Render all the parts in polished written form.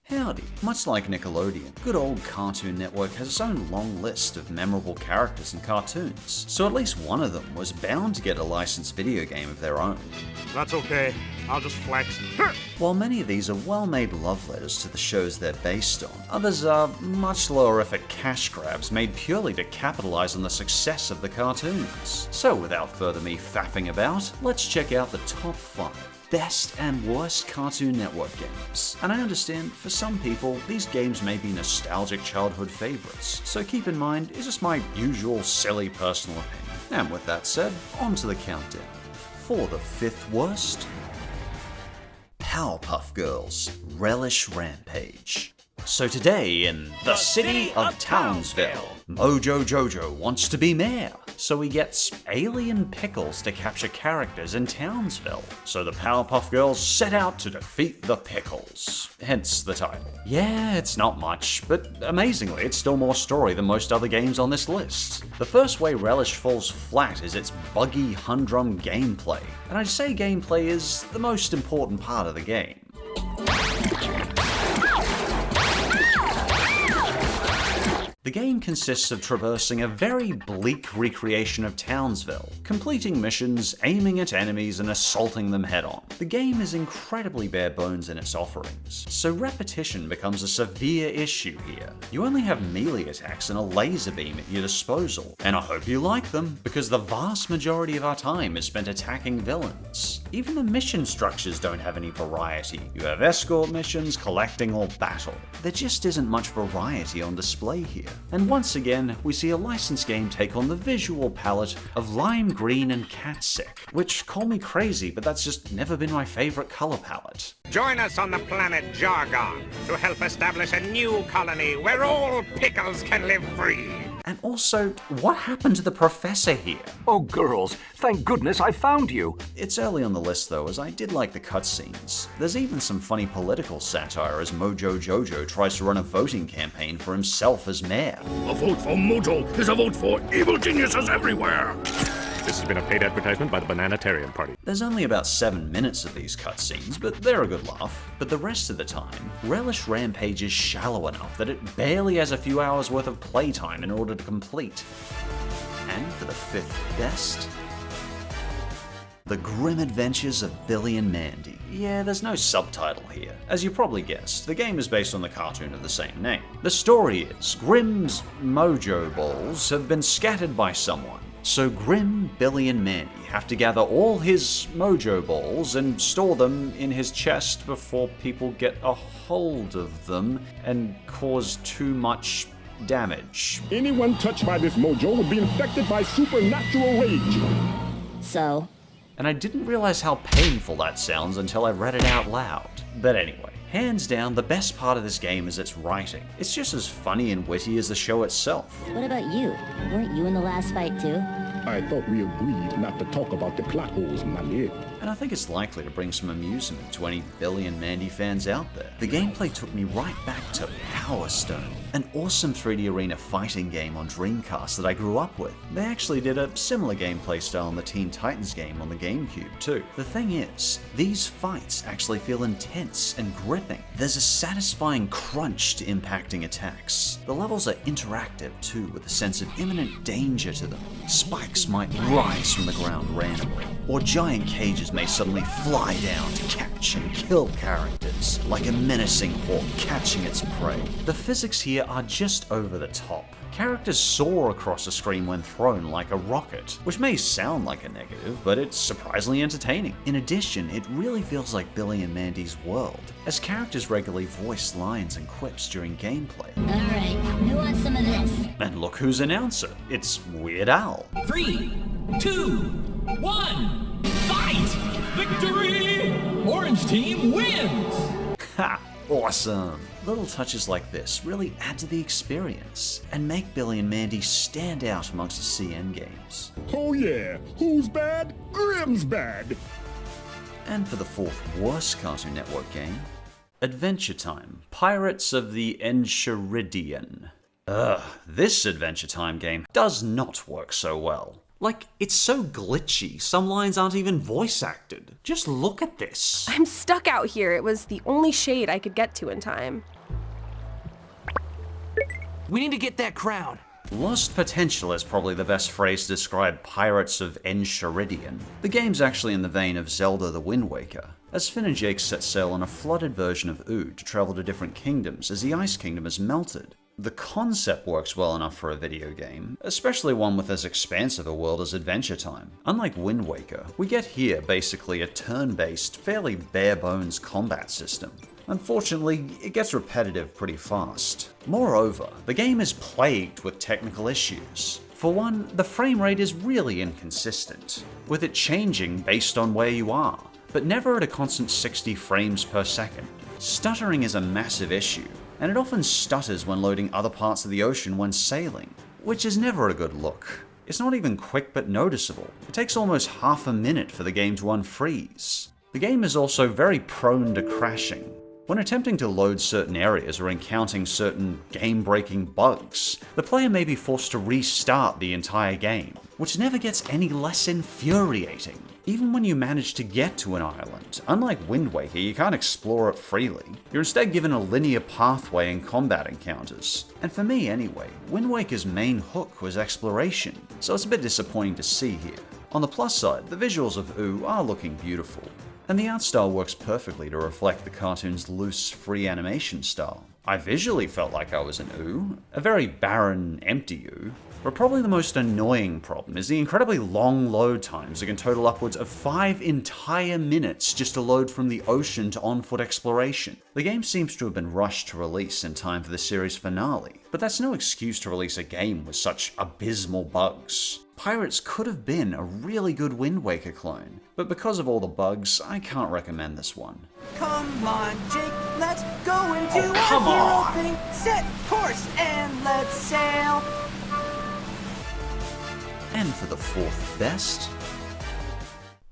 Howdy. Much like Nickelodeon, good old Cartoon Network has its own long list of memorable characters and cartoons, so at least one of them was bound to get a licensed video game of their own. That's okay, I'll just flex. While many of these are well-made love letters to the shows they're based on, others are much lower effort cash grabs made purely to capitalize on the success of the cartoons. So without further me faffing about, let's check out the top 5 best and worst Cartoon Network games. And I understand, for some people, these games may be nostalgic childhood favorites, so keep in mind, it's just my usual silly personal opinion. And with that said, on to the countdown. For the 5th worst, Powerpuff Girls, Relish Rampage. So today in the city of Townsville, Mojo Jojo wants to be mayor, so he gets alien pickles to capture characters in Townsville. So the Powerpuff Girls set out to defeat the pickles, hence the title. Yeah, it's not much, but amazingly, it's still more story than most other games on this list. The first way Relish falls flat is its buggy, humdrum gameplay, and I'd say gameplay is the most important part of the game. The game consists of traversing a very bleak recreation of Townsville, completing missions, aiming at enemies, and assaulting them head-on. The game is incredibly bare bones in its offerings, so repetition becomes a severe issue here. You only have melee attacks and a laser beam at your disposal, and I hope you like them, because the vast majority of our time is spent attacking villains. Even the mission structures don't have any variety. You have escort missions, collecting, or battle. There just isn't much variety on display here. And once again, we see a licensed game take on the visual palette of lime green and catsick, which, call me crazy, but that's just never been my favorite color palette. Join us on the planet Jargon to help establish a new colony where all pickles can live free. And also, what happened to the professor here? Oh, girls, thank goodness I found you. It's early on the list though, as I did like the cutscenes. There's even some funny political satire as Mojo Jojo tries to run a voting campaign for himself as mayor. A vote for Mojo is a vote for evil geniuses everywhere. This has been a paid advertisement by the Bananatarian Party. There's only about 7 minutes of these cutscenes, but they're a good laugh. But the rest of the time, Relish Rampage is shallow enough that it barely has a few hours worth of playtime in order to complete. And for the 5th best, The Grim Adventures of Billy and Mandy. Yeah, there's no subtitle here. As you probably guessed, the game is based on the cartoon of the same name. The story is, Grimm's mojo balls have been scattered by someone. So Grim, Billy, and Mandy have to gather all his mojo balls and store them in his chest before people get a hold of them and cause too much damage. Anyone touched by this mojo would be infected by supernatural rage. So? And I didn't realize how painful that sounds until I read it out loud. But anyway, hands down, the best part of this game is its writing. It's just as funny and witty as the show itself. What about you? Weren't you in the last fight too? I thought we agreed not to talk about the plot holes, my lid. And I think it's likely to bring some amusement to any Billy and Mandy fans out there. The gameplay took me right back to Power Stone, an awesome 3D arena fighting game on Dreamcast that I grew up with. They actually did a similar gameplay style in the Teen Titans game on the GameCube too. The thing is, these fights actually feel intense and gripping. There's a satisfying crunch to impacting attacks. The levels are interactive too, with a sense of imminent danger to them. Spikes might rise from the ground randomly, or giant cages may suddenly fly down to catch and kill characters, like a menacing hawk catching its prey. The physics here are just over the top. Characters soar across the screen when thrown like a rocket, which may sound like a negative, but it's surprisingly entertaining. In addition, it really feels like Billy and Mandy's world, as characters regularly voice lines and quips during gameplay. Alright, who wants some of this? And look who's announcer, it's Weird Al. 3, 2, 1, fight! Victory! Orange team wins! Ha! Awesome! Little touches like this really add to the experience and make Billy and Mandy stand out amongst the CN games. Oh yeah, who's bad? Grimm's bad. And for the 4th worst Cartoon Network game, Adventure Time, Pirates of the Enchiridion. This Adventure Time game does not work so well. Like, it's so glitchy, some lines aren't even voice acted. Just look at this. I'm stuck out here. It was the only shade I could get to in time. We need to get that crown. Lost potential is probably the best phrase to describe Pirates of Enchiridion. The game's actually in the vein of Zelda the Wind Waker, as Finn and Jake set sail on a flooded version of Ood to travel to different kingdoms as the Ice Kingdom has melted. The concept works well enough for a video game, especially one with as expansive a world as Adventure Time. Unlike Wind Waker, we get here basically a turn-based, fairly bare-bones combat system. Unfortunately, it gets repetitive pretty fast. Moreover, the game is plagued with technical issues. For one, the frame rate is really inconsistent, with it changing based on where you are, but never at a constant 60 frames per second. Stuttering is a massive issue, and it often stutters when loading other parts of the ocean when sailing, which is never a good look. It's not even quick but noticeable. It takes almost half a minute for the game to unfreeze. The game is also very prone to crashing. When attempting to load certain areas or encountering certain game-breaking bugs, the player may be forced to restart the entire game, which never gets any less infuriating. Even when you manage to get to an island, unlike Wind Waker, you can't explore it freely. You're instead given a linear pathway in combat encounters. And for me anyway, Wind Waker's main hook was exploration, so it's a bit disappointing to see here. On the plus side, the visuals of Ooh are looking beautiful, and the art style works perfectly to reflect the cartoon's loose, free animation style. I visually felt like I was in Ooh, a very barren, empty Ooh, but probably the most annoying problem is the incredibly long load times that can total upwards of 5 entire minutes just to load from the ocean to on-foot exploration. The game seems to have been rushed to release in time for the series finale, but that's no excuse to release a game with such abysmal bugs. Pirates could have been a really good Wind Waker clone, but because of all the bugs, I can't recommend this one. Come on, Jake, let's go and do our hero thing. Set course and let's sail. And for the fourth best,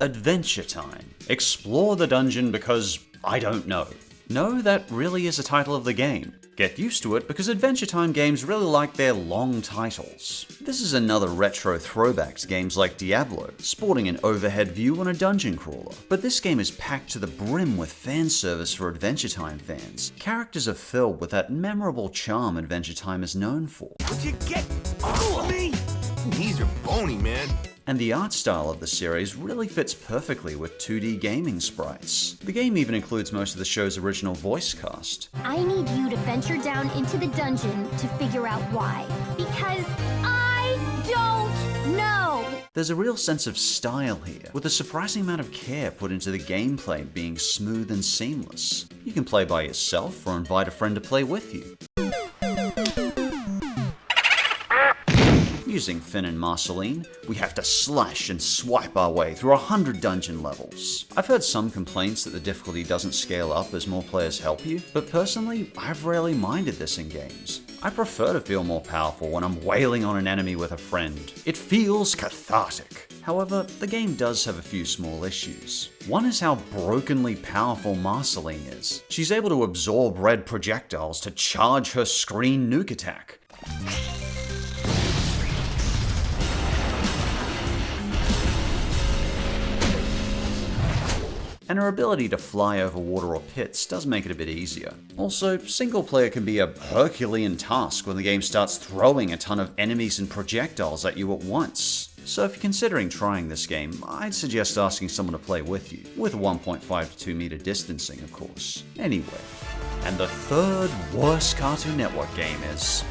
Adventure Time. Explore the dungeon because I don't know. No, that really is the title of the game. Get used to it because Adventure Time games really like their long titles. This is another retro throwback to games like Diablo, sporting an overhead view on a dungeon crawler. But this game is packed to the brim with fan service for Adventure Time fans. Characters are filled with that memorable charm Adventure Time is known for. Would you get off of me? Knees are bony, man. And the art style of the series really fits perfectly with 2D gaming sprites. The game even includes most of the show's original voice cast. I need you to venture down into the dungeon to figure out why. Because I don't know! There's a real sense of style here, with a surprising amount of care put into the gameplay being smooth and seamless. You can play by yourself or invite a friend to play with you. Using Finn and Marceline, we have to slash and swipe our way through 100 dungeon levels. I've heard some complaints that the difficulty doesn't scale up as more players help you, but personally, I've rarely minded this in games. I prefer to feel more powerful when I'm wailing on an enemy with a friend. It feels cathartic. However, the game does have a few small issues. One is how brokenly powerful Marceline is. She's able to absorb red projectiles to charge her screen nuke attack. And her ability to fly over water or pits does make it a bit easier. Also, single player can be a Herculean task when the game starts throwing a ton of enemies and projectiles at you at once. So if you're considering trying this game, I'd suggest asking someone to play with you, with 1.5 to 2 meter distancing of course. Anyway, and the third worst Cartoon Network game is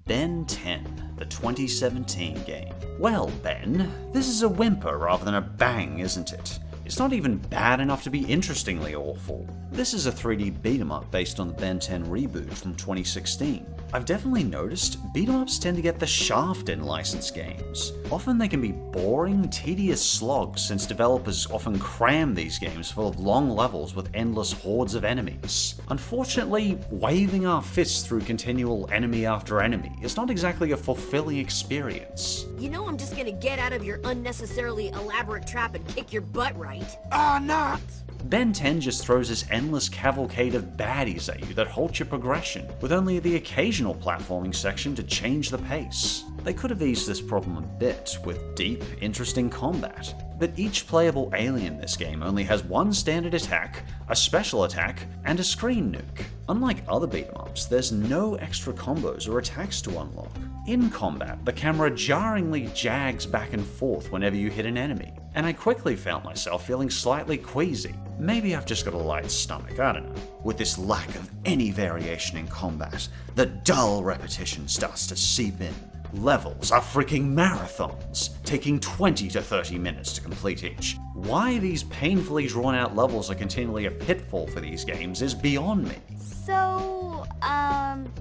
Ben 10, the 2017 game. Well, Ben, this is a whimper rather than a bang, isn't it? It's not even bad enough to be interestingly awful. This is a 3D beat-em-up based on the Ben 10 reboot from 2016. I've definitely noticed beat-em-ups tend to get the shaft in licensed games. Often they can be boring, tedious slogs since developers often cram these games full of long levels with endless hordes of enemies. Unfortunately, waving our fists through continual enemy after enemy is not exactly a fulfilling experience. You know I'm just gonna get out of your unnecessarily elaborate trap and kick your butt, right? Not! Ben 10 just throws this endless cavalcade of baddies at you that halt your progression, with only the occasional platforming section to change the pace. They could have eased this problem a bit with deep, interesting combat. but each playable alien in this game only has one standard attack, a special attack, and a screen nuke. Unlike other beat-em-ups, there's no extra combos or attacks to unlock. In combat, the camera jarringly jags back and forth whenever you hit an enemy, and I quickly found myself feeling slightly queasy. Maybe I've just got a light stomach, I don't know. With this lack of any variation in combat, the dull repetition starts to seep in. Levels are freaking marathons, taking 20 to 30 minutes to complete each. Why these painfully drawn out levels are continually a pitfall for these games is beyond me. So,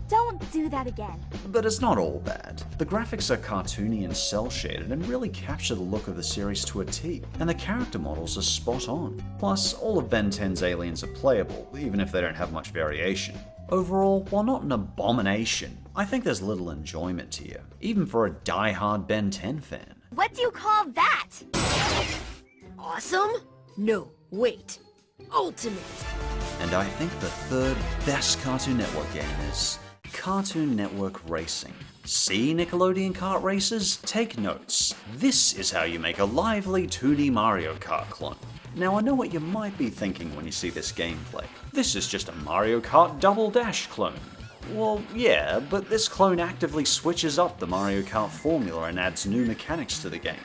don't do that again. But it's not all bad. The graphics are cartoony and cel-shaded and really capture the look of the series to a T, and the character models are spot on. Plus, all of Ben 10's aliens are playable, even if they don't have much variation. Overall, while not an abomination, I think there's little enjoyment here, even for a die-hard Ben 10 fan. What do you call that? Awesome? No, wait. Ultimate. And I think the third best Cartoon Network game is Cartoon Network Racing. See Nickelodeon kart races? Take notes. This is how you make a lively 2D Mario Kart clone. Now I know what you might be thinking when you see this gameplay. This is just a Mario Kart Double Dash clone. Well, yeah, but this clone actively switches up the Mario Kart formula and adds new mechanics to the game.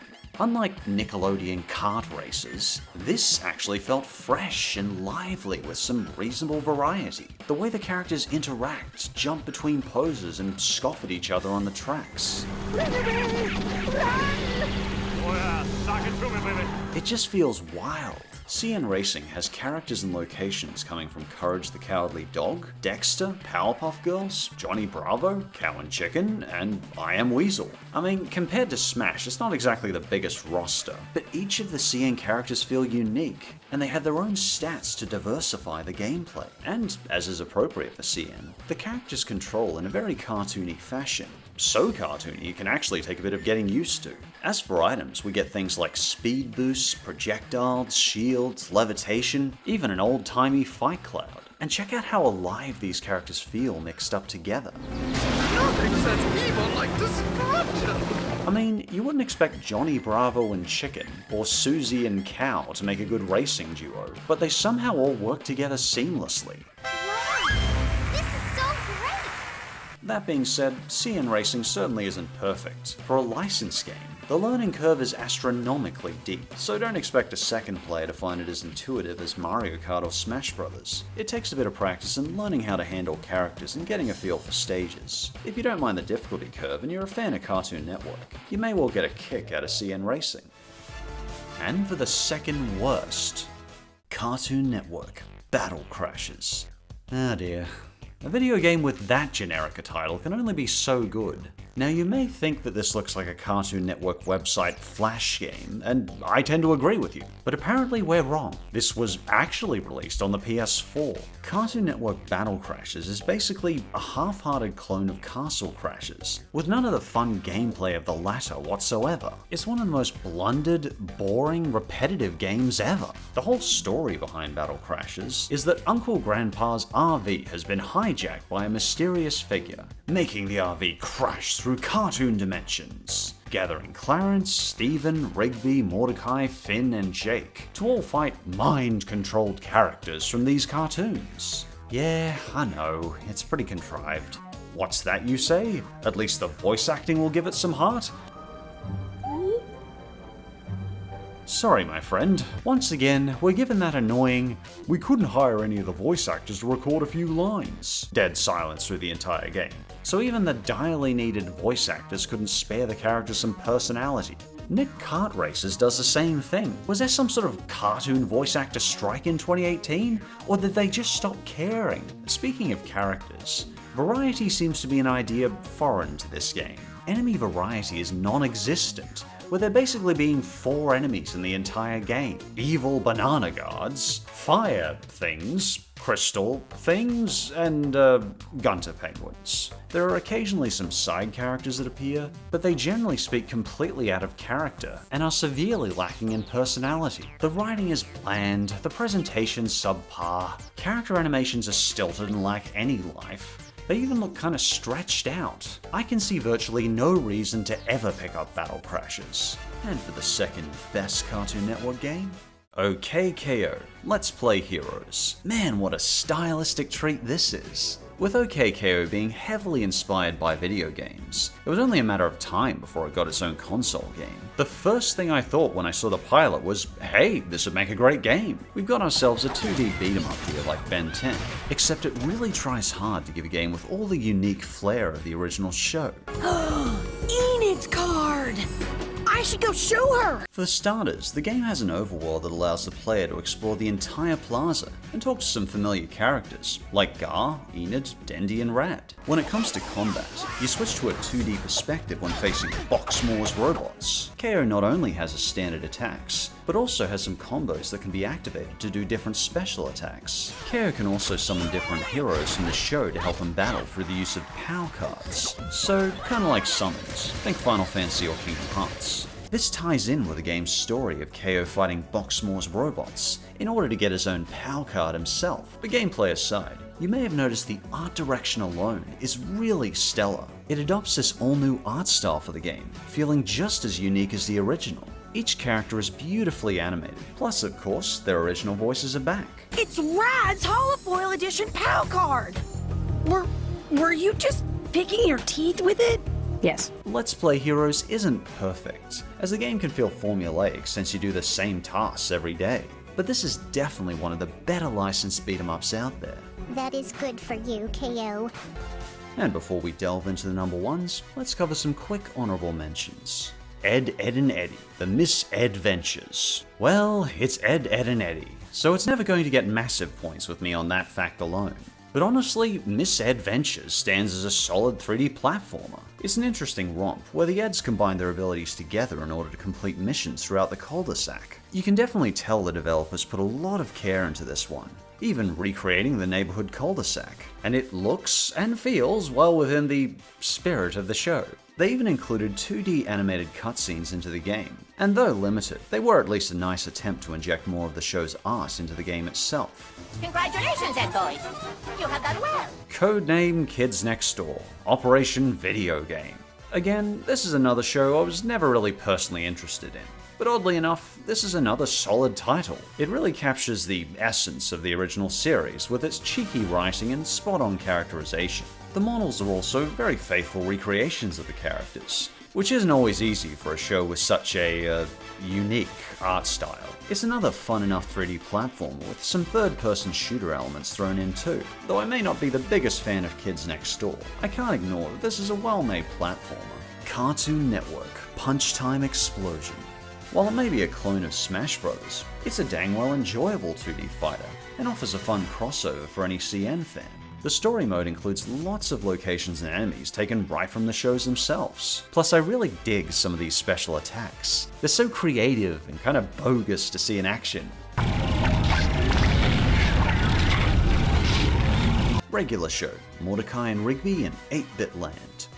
Unlike Nickelodeon kart races, this actually felt fresh and lively with some reasonable variety. The way the characters interact, jump between poses, and scoff at each other on the tracks. It just feels wild. CN Racing has characters and locations coming from Courage the Cowardly Dog, Dexter, Powerpuff Girls, Johnny Bravo, Cow and Chicken, and I Am Weasel. I mean, compared to Smash, it's not exactly the biggest roster, but each of the CN characters feel unique, and they have their own stats to diversify the gameplay. And, as is appropriate for CN, the characters control in a very cartoony fashion. So cartoony you can actually take a bit of getting used to. As for items, we get things like speed boosts, projectiles, shields, levitation, even an old-timey fight cloud. And check out how alive these characters feel mixed up together. Nothing's as evil like destruction! I mean, you wouldn't expect Johnny Bravo and Chicken, or Susie and Cow to make a good racing duo, but they somehow all work together seamlessly. That being said, CN Racing certainly isn't perfect. For a licensed game, the learning curve is astronomically deep, so don't expect a second player to find it as intuitive as Mario Kart or Smash Bros. It takes a bit of practice and learning how to handle characters and getting a feel for stages. If you don't mind the difficulty curve and you're a fan of Cartoon Network, you may well get a kick out of CN Racing. And for the second worst, Cartoon Network Battle Crashes. Oh dear. A video game with that generic a title can only be so good. Now you may think that this looks like a Cartoon Network website flash game, and I tend to agree with you, but apparently we're wrong. This was actually released on the PS4. Cartoon Network Battle Crashes is basically a half-hearted clone of Castle Crashes, with none of the fun gameplay of the latter whatsoever. It's one of the most blundered, boring, repetitive games ever. The whole story behind Battle Crashes is that Uncle Grandpa's RV has been hijacked by a mysterious figure, making the RV crash through cartoon dimensions, gathering Clarence, Stephen, Rigby, Mordecai, Finn, and Jake to all fight mind-controlled characters from these cartoons. Yeah, I know, it's pretty contrived. What's that you say? At least the voice acting will give it some heart? Sorry, my friend. Once again, we're given that annoying, "We couldn't hire any of the voice actors to record a few lines" dead silence through the entire game. So even the direly needed voice actors couldn't spare the characters some personality. Nick Kart Racers does the same thing. Was there some sort of cartoon voice actor strike in 2018? Or did they just stop caring? Speaking of characters, variety seems to be an idea foreign to this game. Enemy variety is non-existent, with there basically being 4 enemies in the entire game. Evil banana guards, fire things, crystal things, and Gunter penguins. There are occasionally some side characters that appear, but they generally speak completely out of character and are severely lacking in personality. The writing is bland, the presentation subpar, character animations are stilted and lack any life. They even look kinda stretched out. I can see virtually no reason to ever pick up Battle Crashes. And for the second best Cartoon Network game? OK KO, Let's Play Heroes. Man, what a stylistic treat this is. With OK KO being heavily inspired by video games, it was only a matter of time before it got its own console game. The first thing I thought when I saw the pilot was, hey, this would make a great game. We've got ourselves a 2D beat-em-up here like Ben 10, except it really tries hard to give a game with all the unique flair of the original show. Enid's card! I should go show her! For starters, the game has an overworld that allows the player to explore the entire plaza and talk to some familiar characters, like Gar, Enid, Dendy, and Rad. When it comes to combat, you switch to a 2D perspective when facing Boxmore's robots. KO not only has his standard attacks, but also has some combos that can be activated to do different special attacks. KO can also summon different heroes from the show to help him battle through the use of power cards. So, kinda like summons. Think Final Fantasy or Kingdom Hearts. This ties in with the game's story of KO fighting Boxmore's robots in order to get his own power card himself. But gameplay aside, you may have noticed the art direction alone is really stellar. It adopts this all-new art style for the game, feeling just as unique as the original. Each character is beautifully animated, plus of course, their original voices are back. It's Rad's Holofoil Edition POW card! Were you just picking your teeth with it? Yes. Let's Play Heroes isn't perfect, as the game can feel formulaic since you do the same tasks every day. But this is definitely one of the better licensed beat-em-ups out there. That is good for you, KO. And before we delve into the number ones, let's cover some quick honorable mentions. Ed, Ed and Eddy, The Misadventures. Well, it's Ed, Ed and Eddy, so it's never going to get massive points with me on that fact alone. But honestly, Misadventures stands as a solid 3D platformer. It's an interesting romp, where the Eds combine their abilities together in order to complete missions throughout the cul-de-sac. You can definitely tell the developers put a lot of care into this one, even recreating the neighborhood cul-de-sac, and it looks and feels well within the spirit of the show. They even included 2D animated cutscenes into the game, and though limited, they were at least a nice attempt to inject more of the show's art into the game itself. Congratulations, Ed boys! You have done well! Codename Kids Next Door, Operation Video Game. Again, this is another show I was never really personally interested in, but oddly enough, this is another solid title. It really captures the essence of the original series with its cheeky writing and spot-on characterization. The models are also very faithful recreations of the characters, which isn't always easy for a show with such a unique art style. It's another fun enough 3D platformer with some third-person shooter elements thrown in too. Though I may not be the biggest fan of Kids Next Door, I can't ignore that this is a well-made platformer. Cartoon Network, Punch Time Explosion. While it may be a clone of Smash Bros., it's a dang well enjoyable 2D fighter, and offers a fun crossover for any CN fan. The story mode includes lots of locations and enemies taken right from the shows themselves. Plus, I really dig some of these special attacks. They're so creative and kind of bogus to see in action. Regular show, Mordecai and Rigby in 8-Bit Land.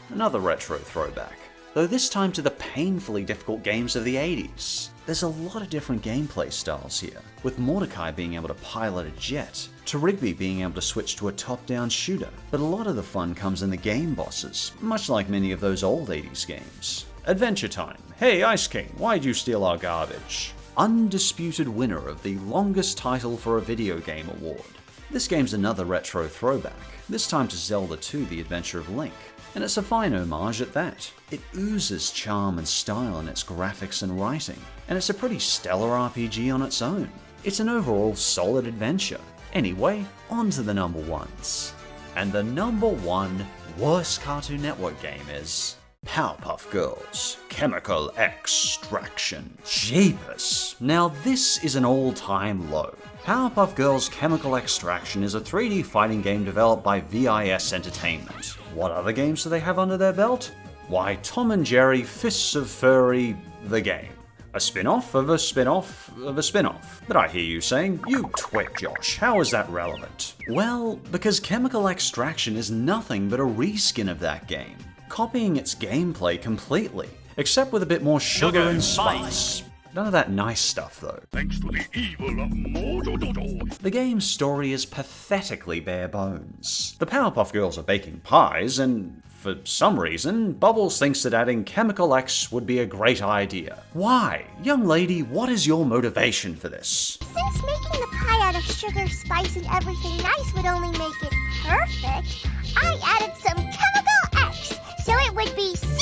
Another retro throwback. Though this time to the painfully difficult games of the 80s. There's a lot of different gameplay styles here, with Mordecai being able to pilot a jet, to Rigby being able to switch to a top-down shooter, but a lot of the fun comes in the game bosses, much like many of those old 80s games. Adventure Time, hey Ice King, why'd you steal our garbage? Undisputed winner of the longest title for a video game award. This game's another retro throwback, this time to Zelda 2: The Adventure of Link. And it's a fine homage at that. It oozes charm and style in its graphics and writing, and it's a pretty stellar RPG on its own. It's an overall solid adventure. Anyway, on to the number ones. And the number one worst Cartoon Network game is Powerpuff Girls, Chemical Extraction. Jeepers! Now this is an all-time low. Powerpuff Girls Chemical Extraction is a 3D fighting game developed by VIS Entertainment. What other games do they have under their belt? Why, Tom and Jerry Fists of Furry, the game. A spin-off of a spin-off of a spin-off. But I hear you saying, you twit, Josh, how is that relevant? Well, because Chemical Extraction is nothing but a reskin of that game, copying its gameplay completely, except with a bit more sugar and spice. None of that nice stuff though. Thanks to the evil of Mojo. The game's story is pathetically bare bones. The Powerpuff Girls are baking pies, and for some reason, Bubbles thinks that adding Chemical X would be a great idea. Why? Young lady, what is your motivation for this? Since making the pie out of sugar, spice, and everything nice would only make it perfect, I added some Chemical X, so it would be super!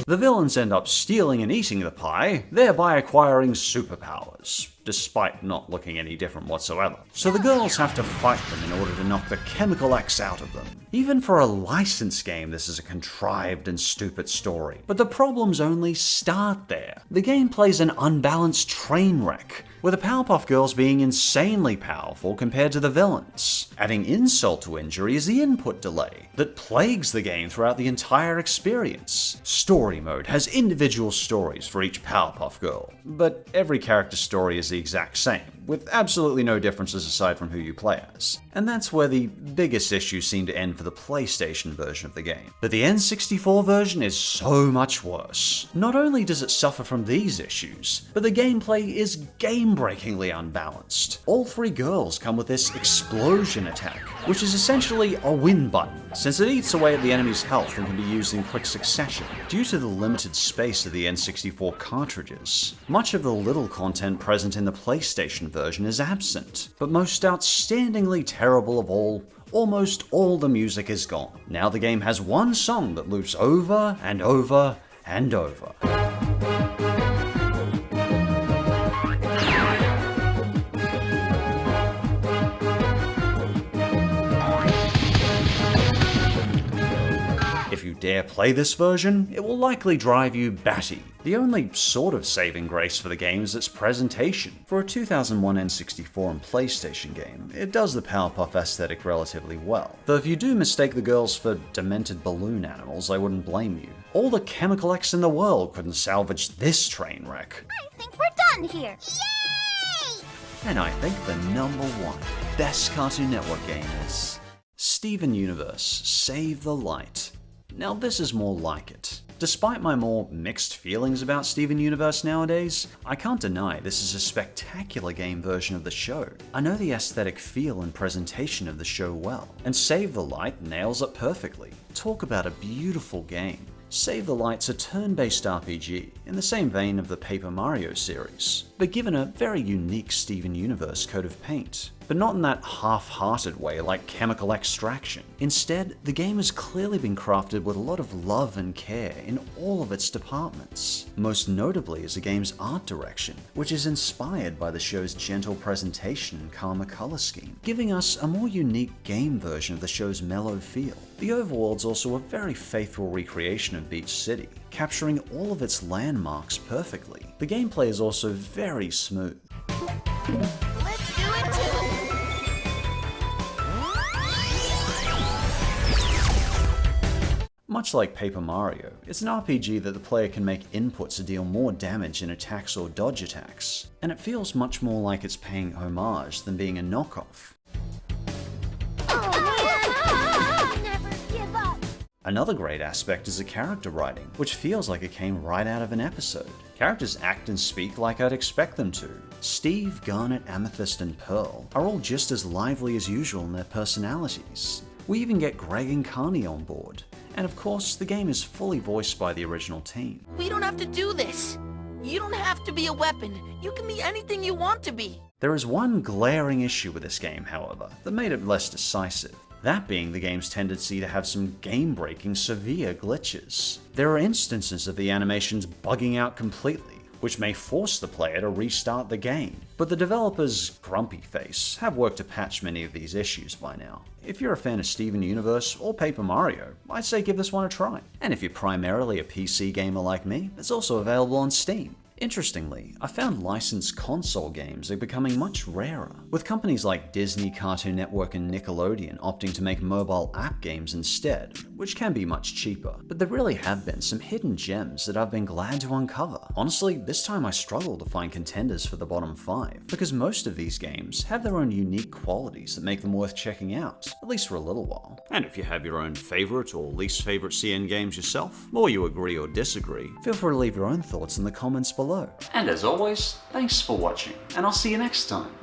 The villains end up stealing and eating the pie, thereby acquiring superpowers, despite not looking any different whatsoever. So the girls have to fight them in order to knock the Chemical X out of them. Even for a licensed game, this is a contrived and stupid story. But the problems only start there. The game plays an unbalanced train wreck, with the Powerpuff Girls being insanely powerful compared to the villains. Adding insult to injury is the input delay that plagues the game throughout the entire experience. Story mode has individual stories for each Powerpuff Girl, but every character's story is the exact same, with absolutely no differences aside from who you play as. And that's where the biggest issues seem to end for the PlayStation version of the game. But the N64 version is so much worse. Not only does it suffer from these issues, but the gameplay is game-breakingly unbalanced. All three girls come with this explosion attack, which is essentially a win button, since it eats away at the enemy's health and can be used in quick succession. Due to the limited space of the N64 cartridges, much of the little content present in the PlayStation version is absent, but most outstandingly terrible of all, almost all the music is gone. Now the game has one song that loops over and over and over. If you dare play this version, it will likely drive you batty. The only sort of saving grace for the game is its presentation. For a 2001 N64 and PlayStation game, it does the Powerpuff aesthetic relatively well. Though if you do mistake the girls for demented balloon animals, I wouldn't blame you. All the Chemical X in the world couldn't salvage this train wreck. I think we're done here. Yay! And I think the #1 best Cartoon Network game is Steven Universe Save the Light. Now this is more like it. Despite my more mixed feelings about Steven Universe nowadays, I can't deny this is a spectacular game version of the show. I know the aesthetic feel and presentation of the show well, and Save the Light nails it perfectly. Talk about a beautiful game. Save the Light's a turn-based RPG, in the same vein of the Paper Mario series, but given a very unique Steven Universe coat of paint. But not in that half-hearted way like Chemical Extraction. Instead, the game has clearly been crafted with a lot of love and care in all of its departments. Most notably is the game's art direction, which is inspired by the show's gentle presentation and calmer color scheme, giving us a more unique game version of the show's mellow feel. The overworld's also a very faithful recreation of Beach City, capturing all of its landmarks perfectly. The gameplay is also very smooth. Let's do it too! Much like Paper Mario, it's an RPG that the player can make inputs to deal more damage in attacks or dodge attacks, and it feels much more like it's paying homage than being a knockoff. Never give up. Another great aspect is the character writing, which feels like it came right out of an episode. Characters act and speak like I'd expect them to. Steve, Garnet, Amethyst, and Pearl are all just as lively as usual in their personalities. We even get Greg and Carney on board. And of course, the game is fully voiced by the original team. We don't have to do this. You don't have to be a weapon. You can be anything you want to be. There is one glaring issue with this game, however, that made it less decisive. That being the game's tendency to have some game-breaking severe glitches. There are instances of the animations bugging out completely, which may force the player to restart the game. But the developers, grumpy face, have worked to patch many of these issues by now. If you're a fan of Steven Universe or Paper Mario, I'd say give this one a try. And if you're primarily a PC gamer like me, it's also available on Steam. Interestingly, I found licensed console games are becoming much rarer, with companies like Disney, Cartoon Network, and Nickelodeon opting to make mobile app games instead, which can be much cheaper. But there really have been some hidden gems that I've been glad to uncover. Honestly, this time I struggled to find contenders for the bottom 5, because most of these games have their own unique qualities that make them worth checking out, at least for a little while. And if you have your own favorite or least favorite CN games yourself, or you agree or disagree, feel free to leave your own thoughts in the comments below. below. And as always, thanks for watching, and I'll see you next time.